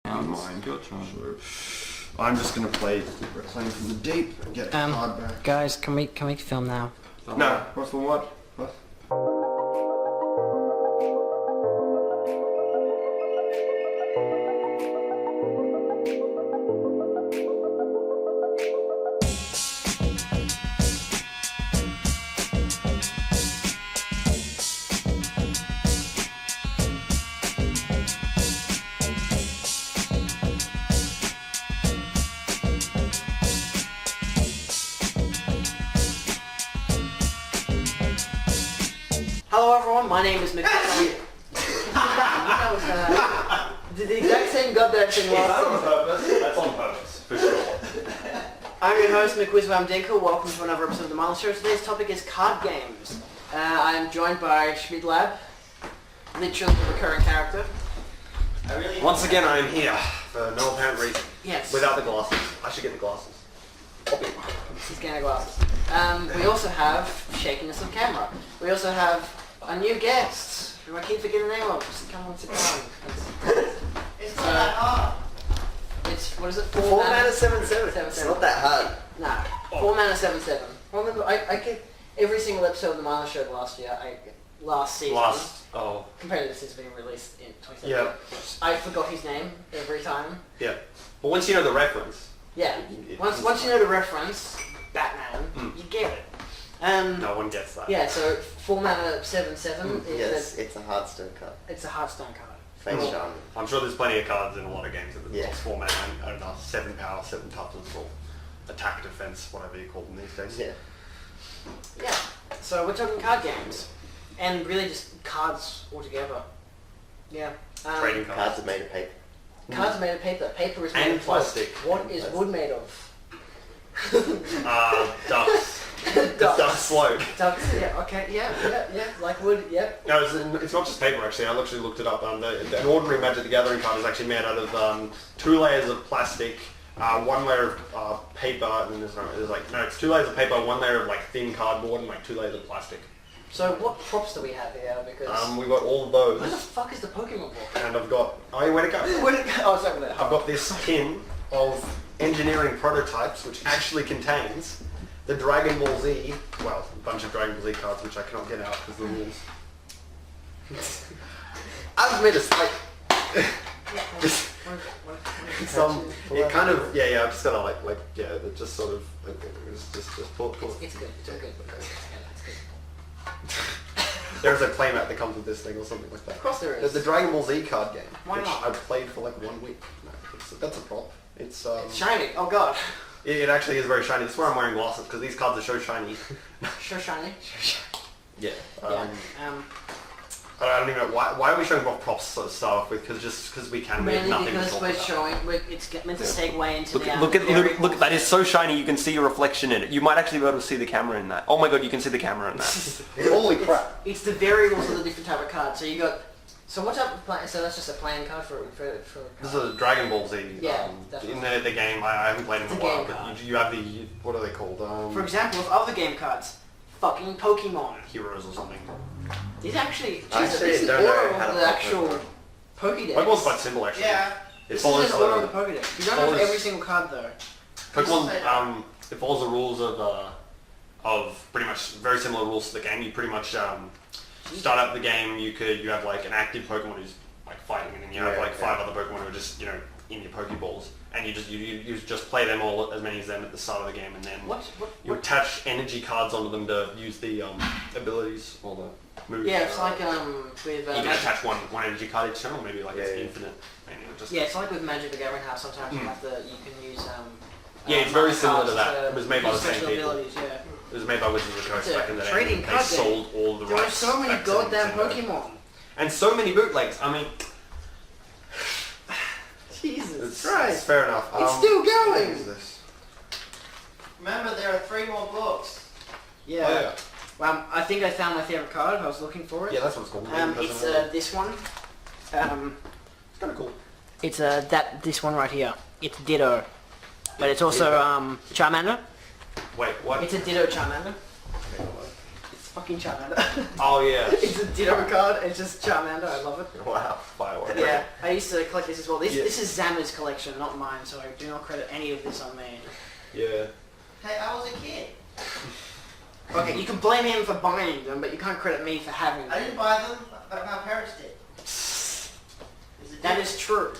Mine. Your turn. So, I'm just gonna play Reclaim from the Deep and get the card back. Guys, can we film now? No. What for what? What? Hello everyone, my name is McWizWam. The exact same goddamn thing That's on last purpose. That's on purpose, for sure. I'm your host McWizWam Dinkle. Welcome to another episode of the Mindless Show. Today's topic is card games. I'm joined by Schmidlab, literally the recurring character. Once again, I am here for no apparent reason. Yes. Without the glasses. I should get the glasses. He's getting glasses. We also have shakiness of camera. We also have a new guest, who I keep forgetting the name of. Just come on, sit down. It's not that hard. It's, what is it? 4 mana 7/7. It's not that hard. No, 4 mana 7/7. Well, remember, I get every single episode of the Mindless Show last year, last season, compared to this is being released in 2017. Yeah. I forgot his name every time. Yeah. But once you know the reference. Yeah. Once you know the reference, Batman, you get it. No one gets that. Yeah, so 4 mana 7/7 is Yes, it's a Hearthstone card. it's a Hearthstone card. Face shine. I'm sure there's plenty of cards in a lot of games that Yeah. cost 4 mana and I don't know, 7 power, 7 toughness, or attack, defense, whatever you call them these days. Yeah. Yeah. So we're talking card games, and really just cards altogether. Yeah. Trading Cards cards. are made of paper. Cards are made of paper. Paper is made And of plastic. What is wood made of? Ducks. Duck slope. Ducks. Yeah. Okay. Yeah. Like wood. Yep. No, it's not just paper actually. I actually looked it up. An ordinary Magic the Gathering card is actually made out of 2 layers of plastic, 1 layer of paper, and then it's 2 layers of paper, 1 layer of like thin cardboard, and like 2 layers of plastic. So what props do we have here? Because We've got all of those. where the fuck is the Pokemon book? And I've got. Oh, where'd it go? Where'd it go? Oh, it's over there. I've got this tin of engineering prototypes, which actually contains the Dragon Ball Z, well, a bunch of Dragon Ball Z cards, which I cannot get out because of the rules. I've made a slight. Just some. It kind of. Yeah. I've just gotta like. Yeah. It just sort of. Just pull. It's good. It's good. It's good. There's a playmat that comes with this thing or something like that. Of course there is. There's the Dragon Ball Z card game, Why which not? I've played for like 1 week. No, that's a prop. It's Shiny. Oh god. It actually is very shiny. That's why I'm wearing glasses, because these cards are so shiny. Sure shiny. Yeah. Yeah. I don't even know why are we showing off props to start off with? Because we can. We have Mainly nothing to because talk we're about. showing. It's meant to segue into the. Look, that is so shiny you can see your reflection in it. You might actually be able to see the camera in that. Oh my god, you can see the camera in that. Holy crap! It's the variables of the different type of cards. So you got. So what type of play? So that's just a playing card for. This is a Dragon Ball Z. Yeah, in the game, I haven't played in It's a a while, game card. but you have the what are they called? For example, of other game cards, fucking Pokemon. Heroes or something. These actually. I Jesus, actually this is don't know order how of to the play actual Pokédex. Pokemon's quite simple actually. Yeah. It This follows is an order of the Pokédex. You don't have follows- every single card though. Pokemon, it follows the rules of pretty much very similar rules to the game. You pretty much start up the game. You have like an active Pokemon who's like fighting, and then you have like 5 other Pokemon who are just in your Pokeballs, and you just play them all, as many as them at the start of the game, and then you attach energy cards onto them to use the abilities or the moves. Yeah, it's like with. You can attach one energy card each turn, or maybe like it's Yeah. infinite. And it'll just Yeah, it's like with Magic the Gathering, how sometimes you can use. Yeah, it's very similar cards to that. It was made by the same special people. abilities, yeah. It was made by Wizards of the Coast It's a back in the day. trading They card game. sold all the There are rights. so many back to goddamn Nintendo. Pokemon. And so many bootlegs. I mean, Jesus it's Christ. fair enough. It's still What going. is this? Remember, there are 3 more books. Yeah. Oh, yeah. I think I found my favorite card. I was looking for it. Yeah, that's what it's called. It's this one. It's kind of cool. It's this one right here. It's Ditto, but it's also Charmander. Wait, what? It's a Ditto Charmander. It's fucking Charmander. Oh yeah. It's It's a Ditto card. It's just Charmander. I love it. Wow, firework. Yeah, I used to collect this as well. This Yeah. this is Zammer's collection, not mine, so I do not credit any of this on me. Yeah. Hey, I was a kid. Okay, you can blame him for buying them, but you can't credit me for having them. I didn't buy them, but my parents did. That is true.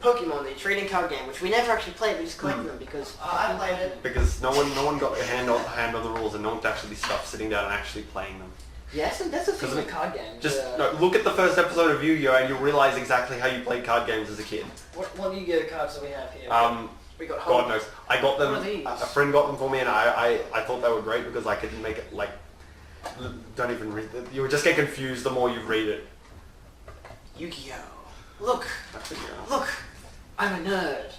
Pokemon, the trading card game, which we never actually played, we just collected them because... I played it. Because no one got a hand on the rules, and no one's actually stuff sitting down and actually playing them. Yes, and that's a thing with card games. Just no, look at the first episode of Yu-Gi-Oh! And you'll realize exactly how you played card games as a kid. What Yu-Gi-Oh cards do we have here? We got God knows. I got them. What are these? A friend got them for me, and I thought they were great because I could make it like. Don't even read it. You would just get confused the more you read it. Yu-Gi-Oh! Look! Yeah. Look! I'm a nerd.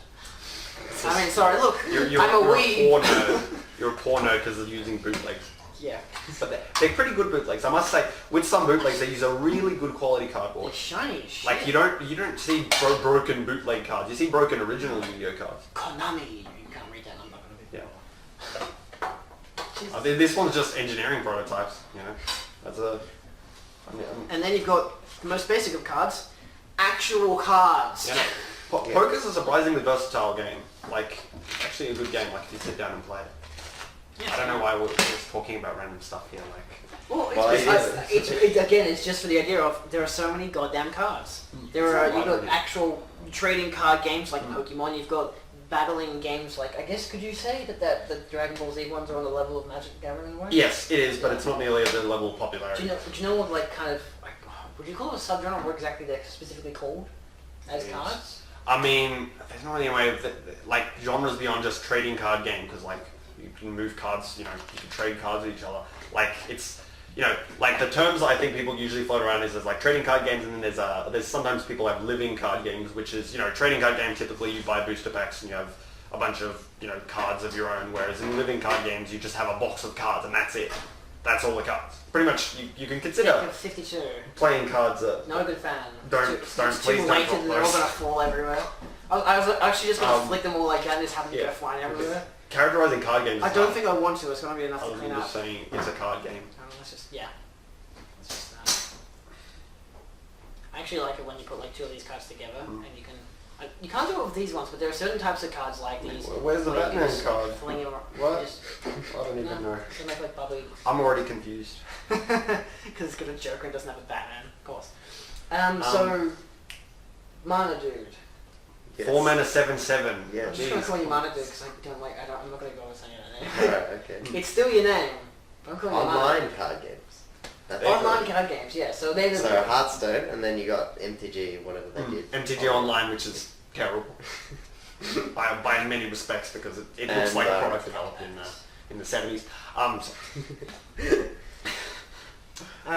I mean, sorry, look! You're I'm a a weeb! poor nerd. You're a poor nerd because of using bootlegs. Yeah. But they're pretty good bootlegs. I must say, with some bootlegs, they use a really good quality They're cardboard. shiny as shit. Like you don't see broken bootleg cards. You see broken original Yu-Gi-Oh cards. Konami! You can't read that, I'm not gonna be... Yeah. Jesus. This one's just engineering prototypes. You know, that's a. And then you've got the most basic of cards, actual cards. Yeah. Poker's a surprisingly versatile game. Like, actually a good game. Like if you sit down and play it. Yeah. I don't know why we're just talking about random stuff here. Like, Well, Well, again, it's just for the idea of there are so many goddamn cards. There are you've got actual trading card games like Pokemon. You've got battling games like, I guess, could you say that the Dragon Ball Z ones are on the level of Magic the Gathering way? yes, it is, but it's not nearly at the level of popularity. Do you know what like kind of like, would you call it a subgenre? What exactly they're specifically called as Yes. cards? I mean, there's not any way of like genres beyond just trading card game because like you can move cards, you know, you can trade cards with each other. Like it's, you know, like the terms I think people usually float around is there's like trading card games and then there's sometimes people have living card games, which is, you know, trading card game typically you buy booster packs and you have a bunch of, you know, cards of your own, whereas in living card games you just have a box of cards and that's it. That's all the cards. Pretty much you can consider Pick of 52. playing cards Not a good fan. Don't- It's don't- too please don't weighted drop and they're all those. gonna fall everywhere. I was actually just gonna flick them all like that and just have them Yeah. go flying everywhere. characterizing card games. I is don't hard. think I want to. It's gonna be enough to Other clean than up. just saying it's a card game. Let's just Let's just. I actually like it when you put like two of these cards together and you can. You can't do it with these ones, but there are certain types of cards like these. Where's the where you can Batman just card? Fling them, What? Just, I don't even know. They make like bubbly. I'm already confused. Because it's got a Joker and doesn't have a Batman, of course. So, Mana Dude. Yes. 4 mana 7/7. Yeah. I'm just gonna call you Mana Dude because I'm not gonna go and say your name. Alright, okay. It's still your name. I'm calling you Mana Online Dude. card games. That's Online cool. card games, yeah. So they're the So Hearthstone, and then you got MTG, whatever they did. MTG Online, which is terrible by many respects because it looks And, like a product developed in the 70s.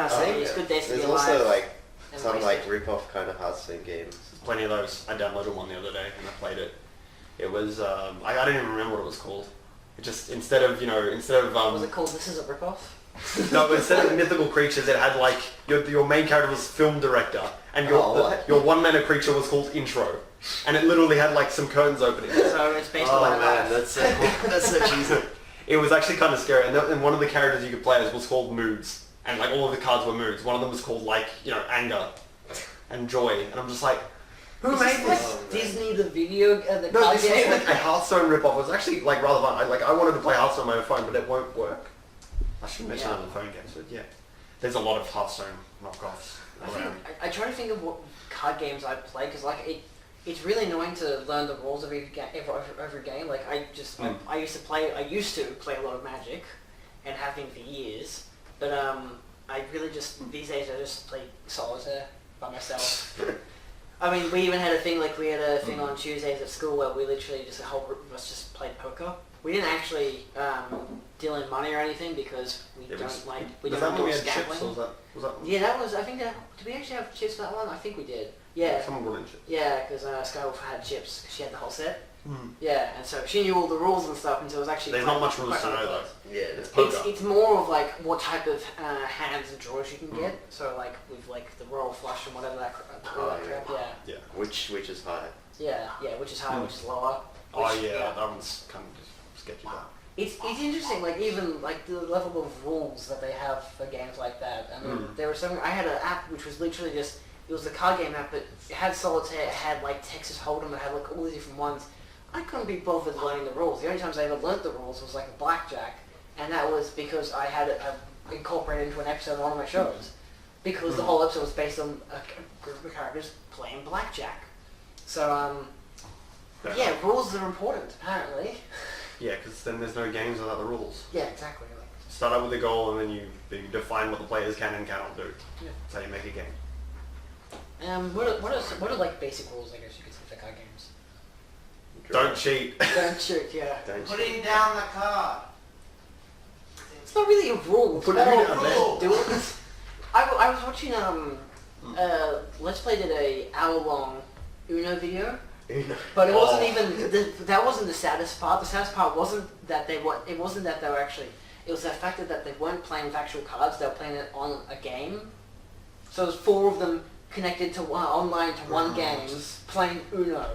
see, it's good days to There's be alive. also like and some wasted. like rip-off kind of Hearthstone games. Plenty of those. I downloaded one the other day and I played it. It was I don't even remember what it was called. It just instead of Was it called This Is a Ripoff? no, instead of mythical creatures, it had like your main character was film director, and what? your 1 mana creature was called intro, and it literally had like some curtains opening. So it's based on my life. that's so that's so cheesy. It was actually kind of scary, and one of the characters you could play as was called moods, and like all of the cards were moods. One of them was called like anger and joy, and I'm just like, who Is made this like this? Disney the video the No, card this game? is like a Hearthstone ripoff. It was actually like rather fun. I wanted to play Hearthstone on my phone, but it won't work. I shouldn't mention it on the phone games, but yeah, there's a lot of Hearthstone knockoffs around. I try to think of what card games I play because like it's really annoying to learn the rules of every game. Like I used to play a lot of Magic, and have been for years. But I really just these days I just play solitaire by myself. I mean, we even had a thing on Tuesdays at school where we literally just a whole group of us just played poker. We didn't actually deal in money or anything because we Was don't that when we endorse had chips, or gambling. was that? Yeah, that was. I think that. Did we actually have chips for that one? I think we did. Yeah. Someone brought in chips. Yeah, because Skywolf had chips 'cause she had the whole set. Mm. Yeah, and so she knew all the rules and stuff, and so it was actually. There's quite- not much rules quite to know fun. though. Yeah. It's poker. It's more of like what type of hands and draws you can get. So like with like the royal flush and whatever that crap. Yeah. Which is high. Yeah, which is high, which is lower. Oh which- yeah, that one's kind of just sketchy. That. It's interesting, like even like the level of rules that they have for games like that. I mean, there was something. I had an app which was literally just it was a card game app, but it had solitaire, it had like Texas Hold'em, it had like all the different ones. I couldn't be bothered learning the rules. The only times I ever learnt the rules was like a blackjack, and that was because I had it incorporated into an episode of one of my shows, because the whole episode was based on a group of characters playing blackjack. So yeah, rules are important apparently. Yeah, because then there's no games without the rules. Yeah, exactly. Like, Start out with a goal and then you define what the players can and cannot do. Yeah. That's how you make a game. what are like basic rules? I guess you could say for card games. Don't cheat. Don't shoot. Yeah. Don't cheat. Putting down the card. It's not really a rule. It's Put more it down, just do it. I was watching Let's Play did a hour-long Uno video, but it wasn't even that wasn't the saddest part. The saddest part wasn't that they were. It wasn't that they were actually. It was the fact that they weren't playing with actual cards. They were playing it on a game. So there's 4 of them connected to online to one game playing Uno.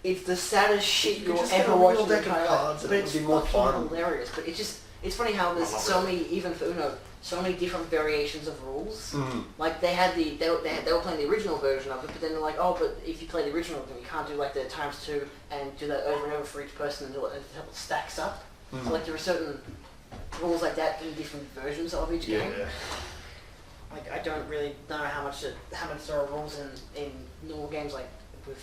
It's the saddest shit you'll ever watch in your entire life. But it's fucking hilarious. But it's funny how there's so many, even for Uno, so many different variations of rules. Like they were playing the original version of it, but then they're like, oh, but if you play the original, then you can't do like the ×2 and do that over and over for each person until it stacks up. So like there are certain rules like that in different versions of each game. Yeah. Like I don't really know how much there are rules in normal games like with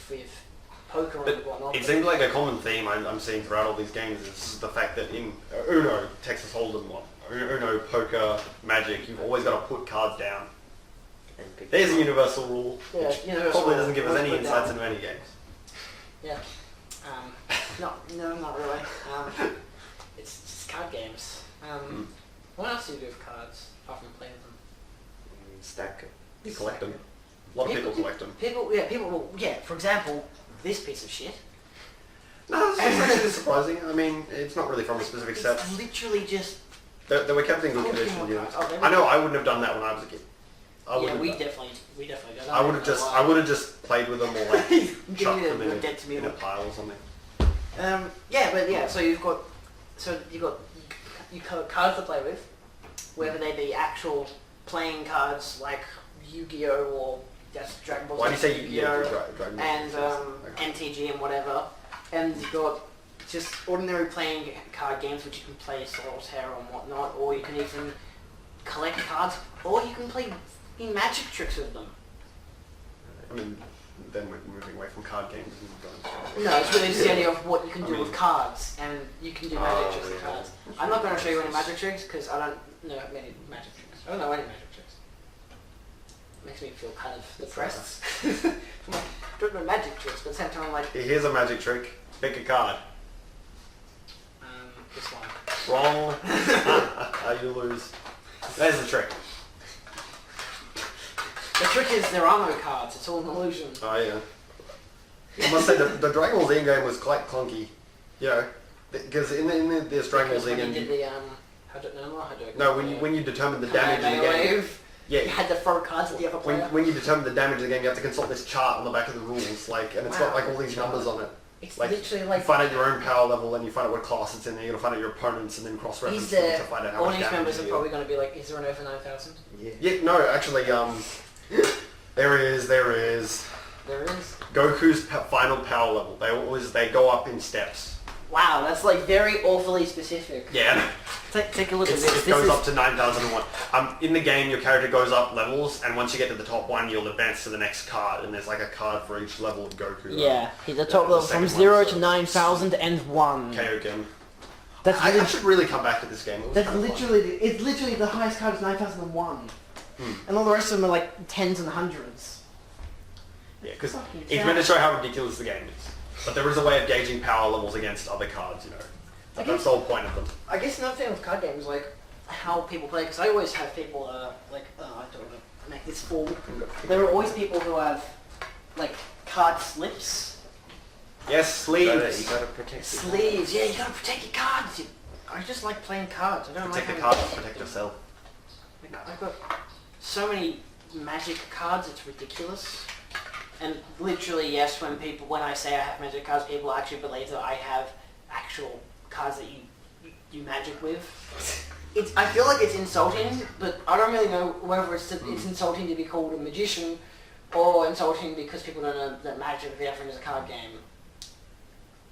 poker and whatnot. It seems like a common theme I'm seeing throughout all these games is the fact that in Uno, Texas Hold'em, Uno, poker, Magic, you've always got to put cards down. There's a universal rule, Yeah, which universal probably rule. doesn't give us Always any put insights down. into any games. Yeah. No, not really. It's just card games. What else do you do with cards apart from playing them? Stack it. You collect them. A lot of people collect them. For example, this piece of shit. No, it's actually surprising. I mean, it's not really from a specific set. It's literally just. They were kept in good Pokemon condition. Yeah. cards. Oh, I know I wouldn't have done that when I was a kid. We definitely did. I would have just played with them or like chucked them in dead to me. a pile or something. So you've got cards to play with, whether they be actual playing cards like Yu-Gi-Oh or that's Dragon Ball. Why do you say Yu-Gi-Oh? Dragon Ball? And Okay. MTG and whatever, and you've got just ordinary playing card games which you can play solitaire and whatnot, or you can even collect cards, or you can play in magic tricks with them. I mean, then we're moving away from card games and going. No, it's really just the idea of what you can do with cards, and you can do magic tricks with yeah. cards. I'm not going to show you any magic tricks because I don't know many magic tricks. I don't know any magic tricks. Makes me feel kind of depressed. I'm like, I don't know magic tricks, but at the same time I'm like, Here's a magic trick. Pick a card. this one. Wrong. You lose. There's the trick. The trick is there are no cards, it's all an illusion. Oh yeah. I must say the Dragon Ball Z game was quite clunky. You know, because in this Dragon Ball Z When game. you did the, No, when you determine the damage in the game. wave, Yeah. you had to throw cards at the other player. When you determine the damage of the game, you have to consult this chart on the back of the rules, like, and it's got like all these numbers on it. It's Like, literally you like find out your own power level, and you find out what class it's in, and you gotta find out your opponents, and then cross-reference them to find out how much audience damage members you are deal. probably going to be like, is there an over 9,000? Yeah, no, actually, there is. There is. Goku's final power level. They go up in steps. Wow, that's like very awfully specific. Yeah. Take a look at It this. goes up to 9,001. In the game, your character goes up levels, and once you get to the top one, you'll advance to the next card, and there's like a card for each level of Goku. Right? Yeah, he's the top the level second from one, 0 so- to 9,001. Kaioken. That's I should really come back to this game. It was That's kind of fun. literally, it's literally the highest card is 9,001. And all the rest of them are like tens and hundreds. Yeah, because Fucking it's meant to show how ridiculous the game is. But there is a way of gauging power levels against other cards, you know. That's the whole point of them. I guess another thing with card games is like how people play, because I always have people like, I don't want to make this full. There are always people who have like card slips. Yes, sleeves. You gotta protect your Sleeves, yeah, you gotta protect your cards. I just like playing cards. I don't Protect like the having- cards, protect yourself. Like, I've got so many magic cards, it's ridiculous. And literally, yes, when I say I have magic cards, people actually believe that I have actual cards that you do magic with. I feel like it's insulting, but I don't really know whether it's insulting to be called a magician or insulting because people don't know that Magic the Gathering is a card game.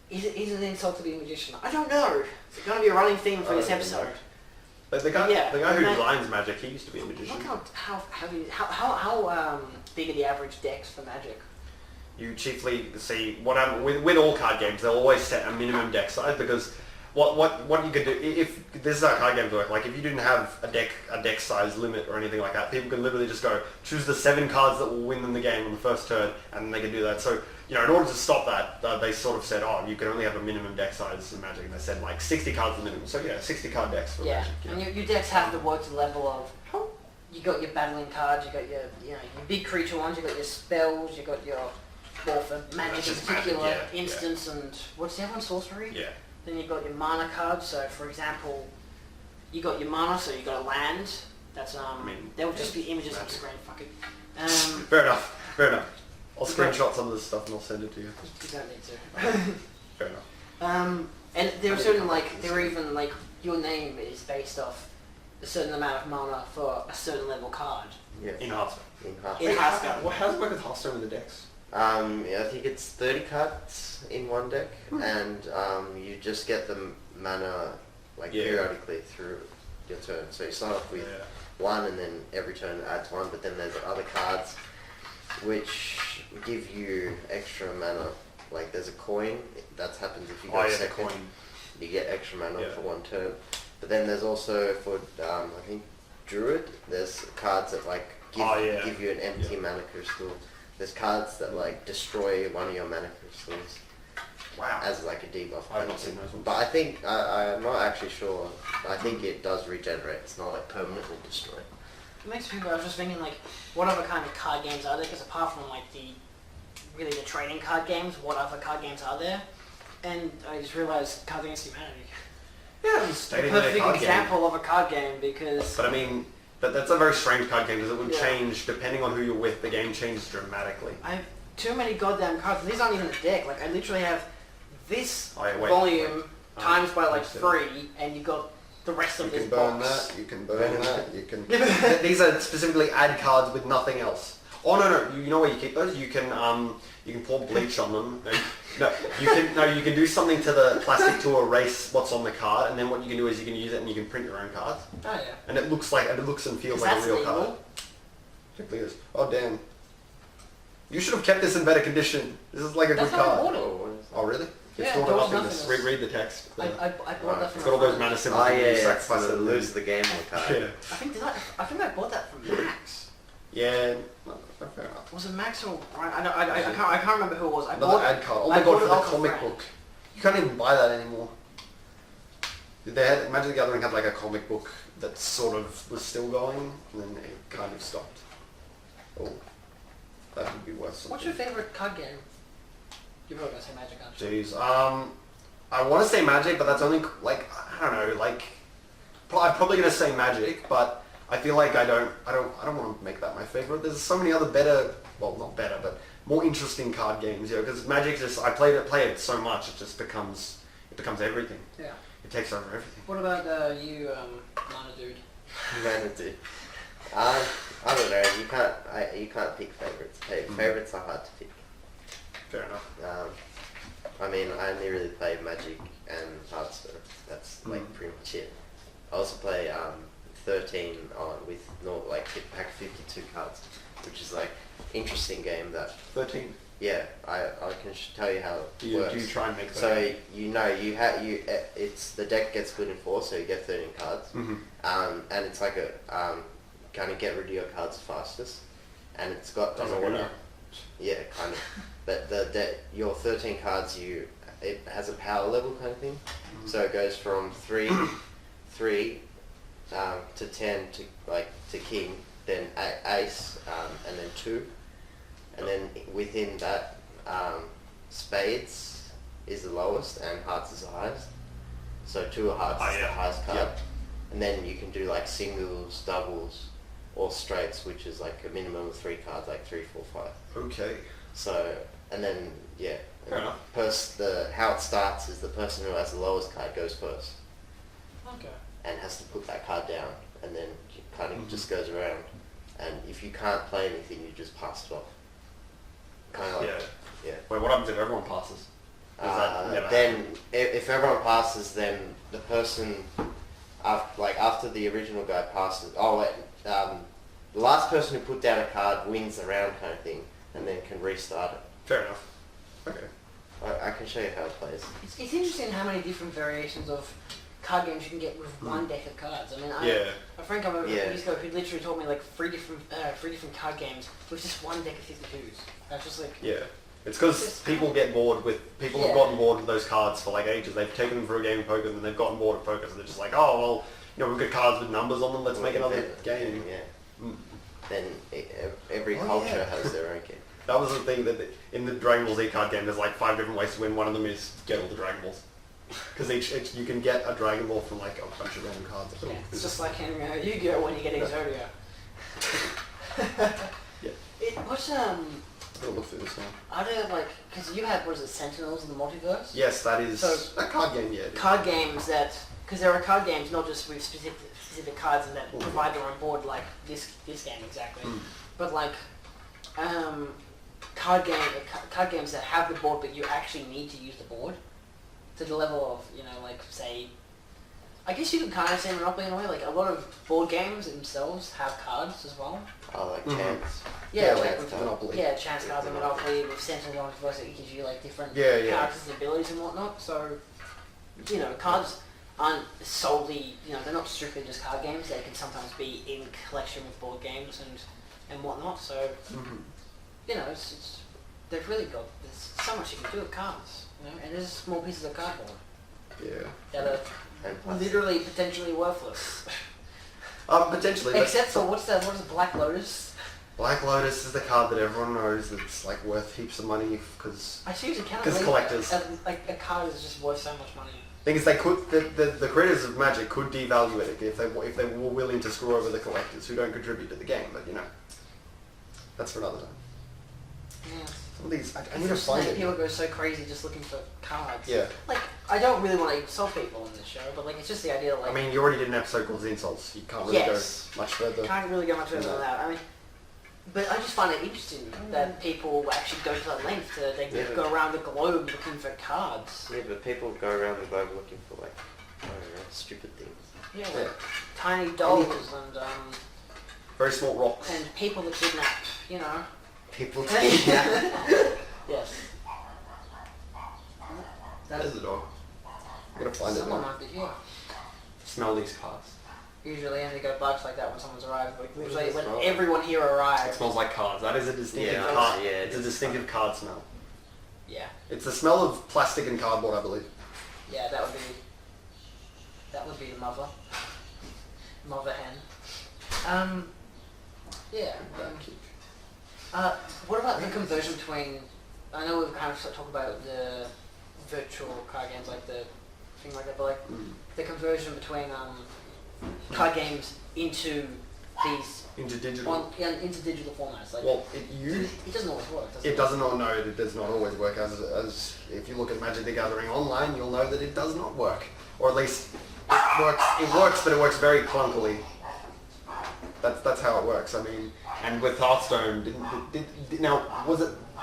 Is it an insult to be a magician? I don't know. It's going to be a running theme for this episode. But the guy who designs Magic, he used to be a magician. Look how big are the average decks for Magic? You chiefly see with all card games, they'll always set a minimum deck size because what you could do if this is how card games work. Like if you didn't have a deck size limit or anything like that, people can literally just go choose the 7 cards that will win them the game on the first turn, and they can do that. So in order to stop that, they sort of said, you can only have a minimum deck size in Magic, and they said like 60 cards the minimum. So 60 card decks for Magic. And your decks have to work to the level of you got your battling cards, you got your your big creature ones, you got your spells, you got your for Magic in particular, instance, and what's the other one? Sorcery. Yeah. Then you've got your mana cards. So, for example, you got your mana, so you got a land. That's there will just be images on the screen. Fuck it. Fair enough. I'll screenshot some of this stuff and I'll send it to you. You don't need to. Fair enough. And there are certain your name is based off a certain amount of mana for a certain level card. Yeah. In Hearthstone. In Hearthstone. How does it work with Costa in the decks? I think it's 30 cards in one deck, and you just get the mana periodically through your turn. So you start off with 1, and then every turn adds 1. But then there's other cards which give you extra mana. Like there's a coin that happens if you go second. You get extra mana for 1 turn. But then there's also for I think Druid. There's cards that give you an empty mana crystal. There's cards that destroy one of your mana crystals. Wow. As a debuff. I've not seen those ones. But I think I'm not actually sure. I think it does regenerate. It's not permanently destroyed. It makes me. I was just thinking what other kind of card games are there? Because apart from the trading card games, what other card games are there? And I just realised Cards Against Humanity. Yeah, It's a perfect example of a card game because. But I mean. But that's a very strange card game because it would change depending on who you're with. The game changes dramatically. I have too many goddamn cards. These aren't even a deck. I literally have this volume times by 3, and you got the rest of this box. You can burn that. You can. These are specifically add cards with nothing else. Oh no! You know where you keep those? You can pour bleach on them. You can do something to the plastic to erase what's on the card, and then what you can do is you can use it and you can print your own cards. Oh yeah. And it looks and feels like a real card. Exactly this. Oh damn! You should have kept this in better condition. This is like a good card. Oh really? It's stored up in this. Read the text. I bought that from. It's got all those mana symbols. Oh yeah, so lose the game card. Yeah. I think I bought that from Max. Yeah, fair enough. Was it Max or Brian? I can't remember who it was. Another ad card. Oh my god, for the comic book. You can't even buy that anymore. Magic the Gathering had a comic book that sort of was still going, and then it kind of stopped. Oh, that would be worth something. What's your favourite card game? You're probably going to say Magic, aren't you? Jeez, I want to say Magic, but that's only, I don't know, I'm probably going to say Magic, but I feel like I don't want to make that my favorite. There's so many other better, well not better, but more interesting card games, because Magic I play it so much, it just becomes everything. Yeah. It takes over everything. What about you, Mana Dude? Mana Dude. I don't know. You can't pick favorites. Favorites are hard to pick. Fair enough. I mean, I only really play Magic and Hearthstone. That's pretty much it. I also play 13 with pack 52 cards, which is interesting game that 13. Yeah, I can tell you how it works. Do you try and make that? So it's the deck gets split in 4, so you get 13 cards, and it's kind of get rid of your cards fastest, and it's got an order. Yeah, kind of. But your 13 cards, it has a power level kind of thing, so it goes from 3 to 10 to king, then ace, and then 2, and then within that, spades is the lowest and hearts is the highest. So 2 of hearts is the highest card, and then you can do singles, doubles, or straights, which is a minimum of 3 cards, 3, 4, 5. Okay. So and then Fair enough. how it starts is the person who has the lowest card goes first. Okay. and has to put that card down, and then it kind of just goes around. And if you can't play anything, you just pass it off. Kind of like, yeah. Wait, what happens if everyone passes? Does that never Then, happen? if everyone passes, then the person, after the original guy passes, the last person who put down a card wins the round kind of thing, and then can restart it. Fair enough. Okay. I can show you how it plays. It's interesting how many different variations of card games you can get with one deck of cards. I mean, a friend came over a few years ago who literally told me like three different card games with just one deck of 52s. I was just like, Yeah. It's because people have gotten bored with those cards for like ages. They've taken them for a game of poker and they've gotten bored of poker, so they're just like, oh well, we've got cards with numbers on them. Let's make another game. Yeah. Then every culture has their own game. That was the thing that in the Dragon Ball Z card game, there's like 5 different ways to win. One of them is get all the Dragon Balls. Because each you can get a Dragon Ball from like a bunch of random cards. yeah, it's just like in Yu-Gi-Oh when you get Exodia. Yeah. What's I'll look through this now. Are there like, because you have, what is it, Sentinels in the Multiverse? Yes, that is So- a card game, yeah. Card games that, because there are card games not just with specific cards and that provide their own board like this game exactly, but like card games that have the board but you actually need to use the board to the level of, like say, I guess you could kind of say Monopoly in a way, like a lot of board games themselves have cards as well. Oh, like chance. Yeah, like like with Monopoly. Yeah, chance cards in Monopoly with Sentinel Multiverse, it gives you like different Yeah. characters and abilities and whatnot. So, cards aren't solely, they're not strictly just card games. They can sometimes be in collection with board games and whatnot. So, it's they've really got, there's so much you can do with cards, and there's small pieces of cardboard Yeah. that are And plus, literally potentially worthless. Potentially. but- Except for what is Black Lotus? Black Lotus is the card that everyone knows that's like worth heaps of money because I seriously cannot Because believe collectors. a card is just worth so much money. thing is they could the creators of Magic could devalue it if they were willing to screw over the collectors who don't contribute to the game, but that's for another time. Yeah. Some of these I It's need to find interesting that people it. go so crazy just looking for cards. Yeah. Like, I don't really want to insult people in this show, but like, it's just the idea that like, I mean, you already did an episode called Insults. You can't really Yes. go much further. can't really go much further No. than that. I mean, but I just find it interesting that people actually go to that length to go around the globe looking for cards. yeah, but people go around the globe looking for like, I don't know, stupid things. Yeah, Yeah. like tiny dolls Very small rocks. and people that kidnap, People think Yes. There's the dog. I'm gonna find it Someone now. might be here. Smell these cards. Usually only go barks like that when someone's arrived, but What does usually it when smell like? everyone here It arrives. smells like cards. That is a distinctive Yeah, card. yeah, It's a distinctive card smell. Yeah, It's the smell of plastic and cardboard, I believe. yeah, that would be the mother hen. Yeah. What about the conversion between? I know we've kind of talked about the virtual card games, like the thing like that, but like the conversion between card games into these Into digital. into digital formats. Like, Well, it doesn't always work. Does it? it doesn't all know it does not always work as if you look at Magic the Gathering online, you'll know that it does not work. Or at least it works but it works very clunkily. That's how it works. I mean, and with Hearthstone,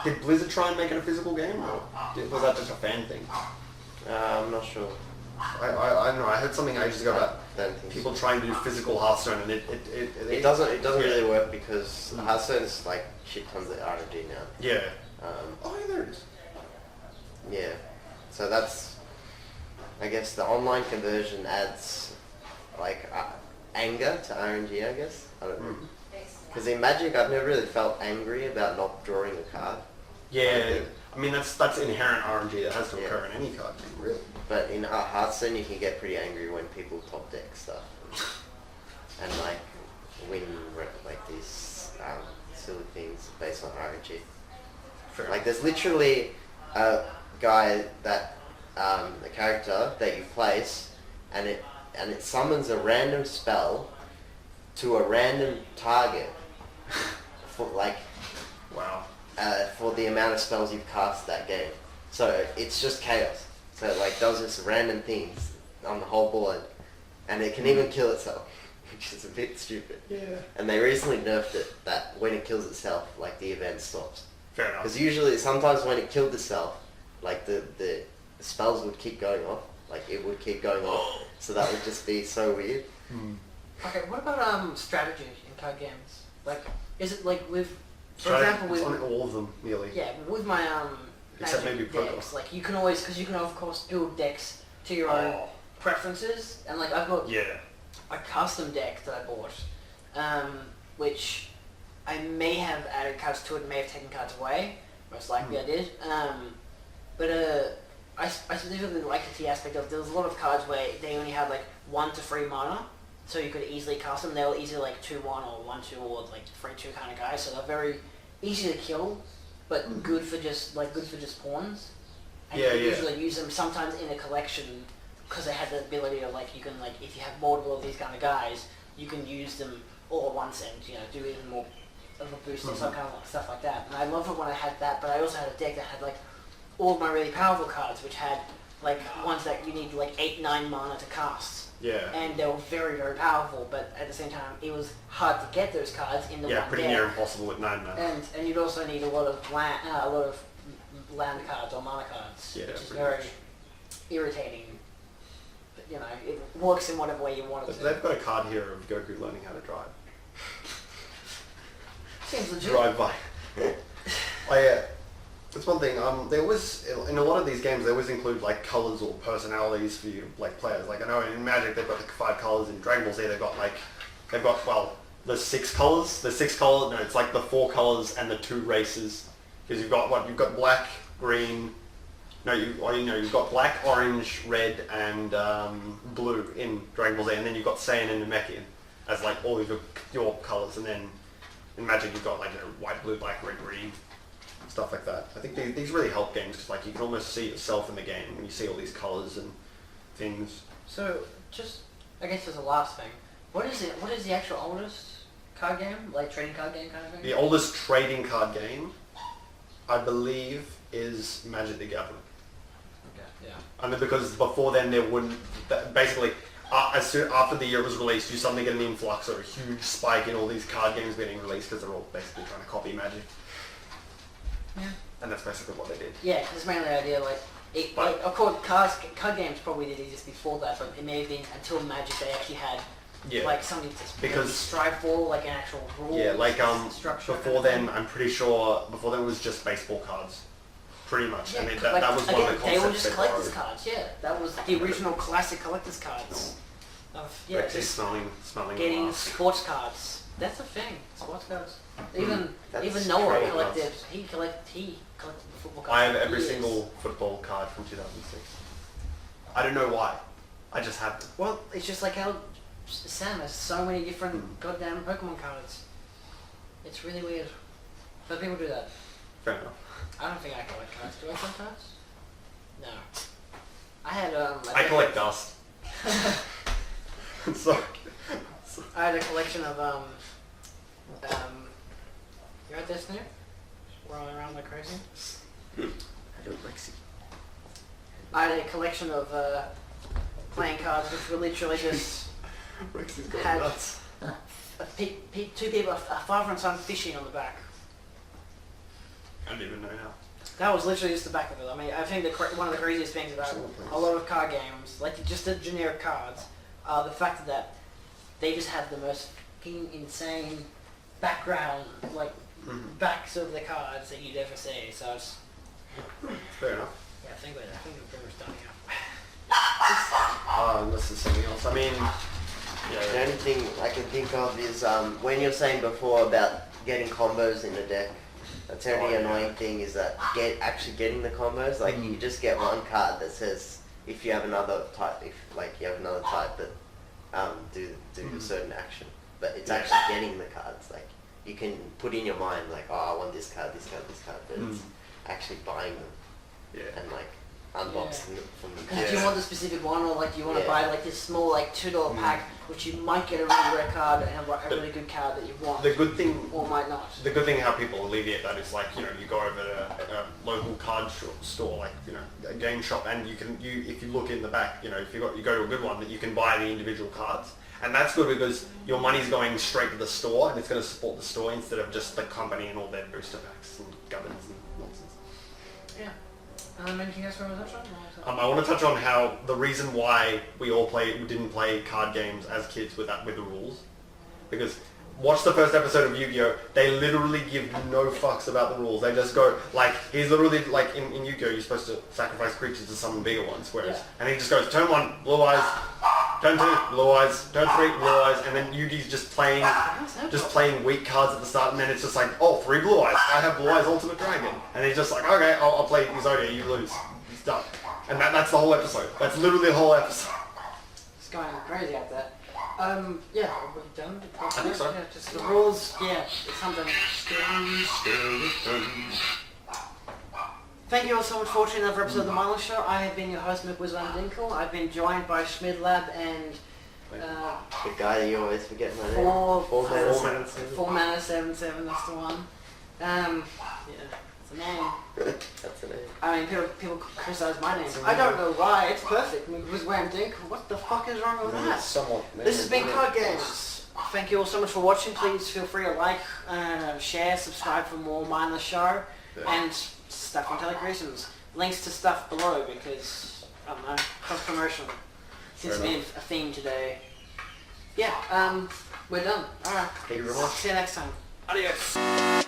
did Blizzard try and make it a physical game, or was that just a fan thing? I'm not sure. I don't know. I heard something ages ago about Don't think so. people trying to do physical Hearthstone, and It doesn't really work because Hearthstone is like shit tons of RNG now. Yeah. Um, Oh, yeah, there it is. yeah, so that's, I guess the online conversion adds like anger to RNG, I guess. I don't know. Because in Magic, I've never really felt angry about not drawing a card. Yeah. I mean, that's inherent RNG that has to Yeah. occur in any card game, really. But in Hearthstone, you can get pretty angry when people top deck stuff and like win like these silly things based on RNG. Fair. Like there's literally a guy that a character that you place, and it summons a random spell to a random target for like Wow. for the amount of spells you've cast that game. So it's just chaos. So it like does this random things on the whole board, and it can even kill itself, which is a bit stupid. Yeah. And they recently nerfed it that when it kills itself, like the event stops. Fair enough. Because usually, sometimes when it killed itself, like the spells would keep going off. Like it would keep going off. So that would just be so weird. Okay, what about strategy in card games? Like, is it like with, for Strategy- example, it's with on all of them nearly. yeah, with my Except Magic maybe decks, Pokemon. like you can always, because you can of course build decks to your own Oh. preferences, and like I've got Yeah. a custom deck that I bought, which I may have added cards to it, may have taken cards away. Most likely I did. But I specifically liked the aspect of there was a lot of cards where they only had like 1 to 3 mana, so you could easily cast them. They were easily like 2-1 or 1-2 or like 3-2 kind of guys, so they're very easy to kill, but good for just pawns. And Yeah, you can yeah. usually use them sometimes in a collection because they have the ability to like you can like if you have multiple of these kind of guys, you can use them all at once and do even more of a boost or some kind of stuff like that. And I love it when I had that, but I also had a deck that had like all of my really powerful cards, which had like ones that you need like 8-9 mana to cast. Yeah. And they were very, very powerful, but at the same time, it was hard to get those cards in the Yeah, one pretty deck. near impossible with 9 mana. And you'd also need a lot of land cards or mana cards, Yeah, which is pretty very much. irritating. But, it works in whatever way you want it to. They've got a card here of Goku learning how to drive. Seems legit. Drive by. Oh yeah, that's one thing. They always in a lot of these games they always include like colors or personalities for you like players. Like I know in Magic they've got the 5 colors. In Dragon Ball Z they've got well the 6 colors. The 6 colors. No, it's like the 4 colors and the 2 races. Because you've got black, green. No, you've got black, orange, red, and blue in Dragon Ball Z, and then you've got Saiyan and Namekian as like all of your colors, and then in Magic you've got like white, blue, black, red, green, stuff like that. I think these really help games because like you can almost see yourself in the game when you see all these colors and things. So, just I guess as a last thing, what is it? What is the actual oldest card game, like trading card game kind of thing? The oldest trading card game, I believe, is Magic the Gathering. Okay, yeah. I mean, because before then there wouldn't, basically, as soon after the year was released, you suddenly get an influx or a huge spike in all these card games being released because they're all basically trying to copy Magic. Yeah. And that's basically what they did. Yeah, because it's mainly the idea of course card games probably did exist before that, but it may have been until Magic they actually had like something to Because- strive for, like an actual rule. Yeah, like structure. before then, I'm pretty sure before then it was just baseball cards, pretty much. Yeah, I mean like, that was one again, of the they were concepts just collector's borrowed. cards. Yeah, that was the original classic collector's cards. Of Rexy just smelling getting mask. sports cards. That's a thing. Sports cards. Even That's Noah great. collected. He collected the football cards. I have for every years. single football card from 2006. I don't know why. I just have them. Well, it's just like how Sam has so many different goddamn Pokemon cards. It's really weird. But people do that. Fair enough. I don't think I collect cards. Do I collect cards? No. I had I collect dust. Sorry. I had a collection of you right there, Snoop? Rolling around like crazy. Hello, Rexy. I had a collection of playing cards which were literally just Rexy's got had nuts. two people, a father and son fishing on the back. I don't even know how. That was literally just the back of it. I mean, I think one of the craziest things about a lot of card games, like just the generic cards, are the fact that they just have the most fucking insane background, like backs of the cards that you'd ever see. So it's Fair enough. yeah, I think we're pretty much done here. Unless there's something else. I mean, The yeah. only thing I can think of is when you're saying before about getting combos in the deck. That's the only annoying thing is that actually getting the combos. Like you just get one card that says if you have another type, that do a certain action. But it's actually getting the cards. Like you can put in your mind like, oh, I want this card, this card, this card. But it's actually buying them. Yeah. And like unboxing it from the Because do you want the specific one, or like do you want to buy like this small like $2 pack, which you might get a really rare card and a really good card that you want, The good thing, or might not. the good thing how people alleviate that is like, you know, you go over to a local card store, like, you know, a game shop, and if you look in the back, you know, if you go to a good one, that you can buy the individual cards. And that's good because your money's going straight to the store, and it's going to support the store instead of just the company and all their booster packs and gubbins and nonsense. Yeah. Anything else we want to touch on? I want to touch on how the reason why we didn't play card games as kids with the rules, because watch the first episode of Yu-Gi-Oh! They literally give no fucks about the rules. They just go like, he's literally like in Yu-Gi-Oh! You're supposed to sacrifice creatures to summon bigger ones, whereas and he just goes turn 1 blue eyes, turn 2 blue eyes, turn 3 blue eyes, and then Yugi's just playing weak cards at the start, and then it's just like, oh, 3 blue eyes, I have blue eyes ultimate dragon, and he's just like, okay, I'll play Exodia, you lose, it's done, and that's the whole episode. That's literally the whole episode. It's going crazy out there. Yeah, we're done. I think so. Yeah, just the rules. Yeah, it's something. Thank you all so much for watching another episode of the Mindless Show. I have been your host, McWizWam Dinkle. I've been joined by Schmidlab and the guy that you always forget my name. 4 mana 7/7. That's the one. Yeah, it's a name. That's the name. I mean, people criticize my name. I don't know why. It's perfect. McWizWam Dinkle. What the fuck is wrong with that? This has been Card Games. Thank you all so much for watching. Please feel free to like, share, subscribe for more Mindless Show, and stuff on Telecreations. Links to stuff below because, I don't know, cross promotion. Seems to be a theme today. Yeah, we're done. Alright. Thank you very much. See you next time. Adios.